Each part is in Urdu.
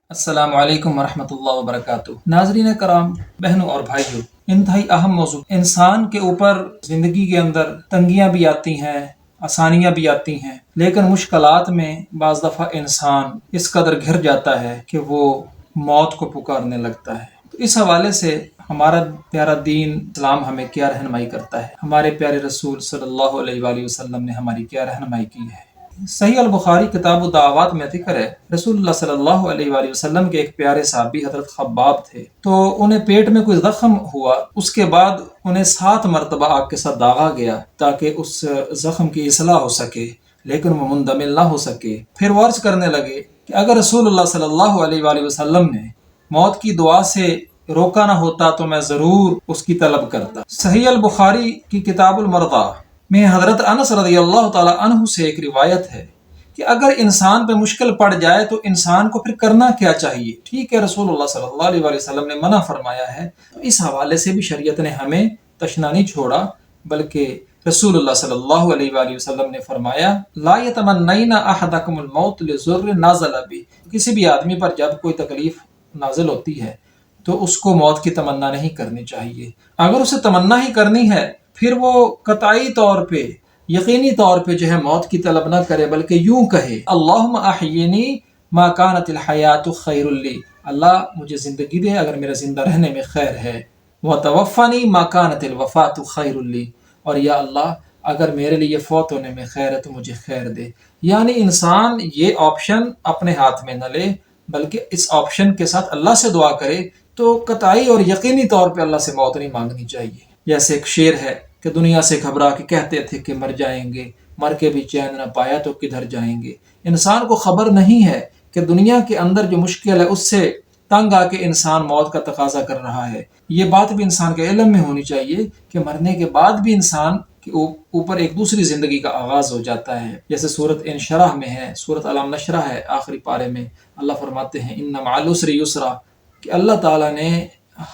السلام علیکم ورحمۃ اللہ وبرکاتہ۔ ناظرین کرام، بہنوں اور بھائیوں، انتہائی اہم موضوع انسان کے اوپر زندگی کے اندر تنگیاں بھی آتی ہیں، آسانیاں بھی آتی ہیں، لیکن مشکلات میں بعض دفعہ انسان اس قدر گھر جاتا ہے کہ وہ موت کو پکارنے لگتا ہے۔ تو اس حوالے سے ہمارا پیارا دین اسلام ہمیں کیا رہنمائی کرتا ہے، ہمارے پیارے رسول صلی اللہ علیہ وآلہ وسلم نے ہماری کیا رہنمائی کی ہے۔ صحیح البخاری کتاب الدعوات میں ذکر ہے، رسول اللہ صلی اللہ علیہ وآلہ وسلم کے ایک پیارے صحابی حضرت خباب تھے، تو انہیں پیٹ میں کوئی زخم ہوا، اس کے بعد انہیں 7 مرتبہ آگ کے ساتھ داغا گیا تاکہ اس زخم کی اصلاح ہو سکے، لیکن وہ مندمل نہ ہو سکے۔ پھر وہ عرض کرنے لگے کہ اگر رسول اللہ صلی اللہ علیہ وآلہ وسلم نے موت کی دعا سے روکا نہ ہوتا تو میں ضرور اس کی طلب کرتا۔ صحیح البخاری کی کتاب المرضى میں حضرت انس رضی اللہ تعالی عنہ سے ایک روایت ہے کہ اگر انسان پہ مشکل پڑ جائے تو انسان کو پھر کرنا کیا چاہیے۔ ٹھیک ہے، رسول اللہ صلی اللہ علیہ وآلہ وسلم نے منع فرمایا ہے، تو اس حوالے سے بھی شریعت نے ہمیں تشنا نہیں چھوڑا، بلکہ رسول اللہ صلی اللہ علیہ وآلہ وسلم نے فرمایا لا یتمنین احدکم الموت لضر نازل بہ، کسی بھی آدمی پر جب کوئی تکلیف نازل ہوتی ہے تو اس کو موت کی تمنا نہیں کرنی چاہیے۔ اگر اسے تمنا ہی کرنی ہے پھر وہ قطعی طور پہ، یقینی طور پہ جو ہے موت کی طلب نہ کرے، بلکہ یوں کہے اللہم احیینی ما کانت الحیات خیر لی، اللہ مجھے زندگی دے اگر میرا زندہ رہنے میں خیر ہے، وتوفنی ما کانت الوفات خیر لی، اور یا اللہ اگر میرے لیے فوت ہونے میں خیر ہے تو مجھے خیر دے۔ یعنی انسان یہ آپشن اپنے ہاتھ میں نہ لے، بلکہ اس آپشن کے ساتھ اللہ سے دعا کرے، تو قطعی اور یقینی طور پہ اللہ سے موت نہیں مانگنی چاہیے۔ جیسے ایک شعر ہے کہ دنیا سے گھبرا کے کہتے تھے کہ مر جائیں گے، مر کے بھی چین نہ پایا تو کدھر جائیں گے۔ انسان کو خبر نہیں ہے کہ دنیا کے اندر جو مشکل ہے اس سے تنگ آ کے انسان موت کا تقاضا کر رہا ہے۔ یہ بات بھی انسان کے علم میں ہونی چاہیے کہ مرنے کے بعد بھی انسان کے اوپر ایک دوسری زندگی کا آغاز ہو جاتا ہے، جیسے سورۃ انشرح میں ہے، سورۃ علم نشرح ہے، آخری پارے میں اللہ فرماتے ہیں ان مع العسر یسرا، کہ اللہ تعالیٰ نے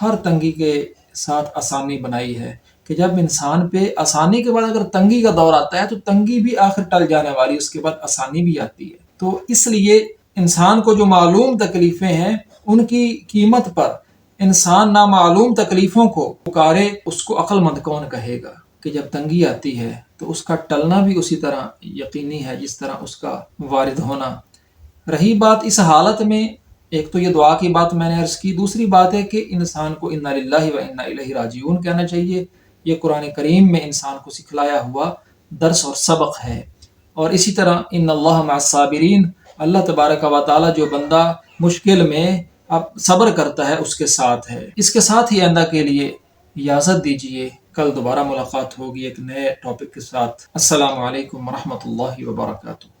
ہر تنگی کے ساتھ آسانی بنائی ہے، کہ جب انسان پہ آسانی کے بعد اگر تنگی کا دور آتا ہے تو تنگی بھی آخر ٹل جانے والی، اس کے بعد آسانی بھی آتی ہے۔ تو اس لیے انسان کو جو معلوم تکلیفیں ہیں ان کی قیمت پر انسان نامعلوم تکلیفوں کو پکارے، اس کو عقل مند کون کہے گا کہ جب تنگی آتی ہے تو اس کا ٹلنا بھی اسی طرح یقینی ہے جس طرح اس کا وارد ہونا۔ رہی بات اس حالت میں، ایک تو یہ دعا کی بات میں نے عرض کی، دوسری بات ہے کہ انسان کو انا للہ و انا الیہ راجعون کہنا چاہیے۔ یہ قرآن کریم میں انسان کو سکھلایا ہوا درس اور سبق ہے۔ اور اسی طرح ان اللہ مع الصابرین، اللہ تبارک و تعالی جو بندہ مشکل میں اب صبر کرتا ہے اس کے ساتھ ہے۔ اس کے ساتھ ہی آئندہ کے لیے اجازت دیجیے، کل دوبارہ ملاقات ہوگی ایک نئے ٹاپک کے ساتھ۔ السلام علیکم ورحمۃ اللہ وبرکاتہ۔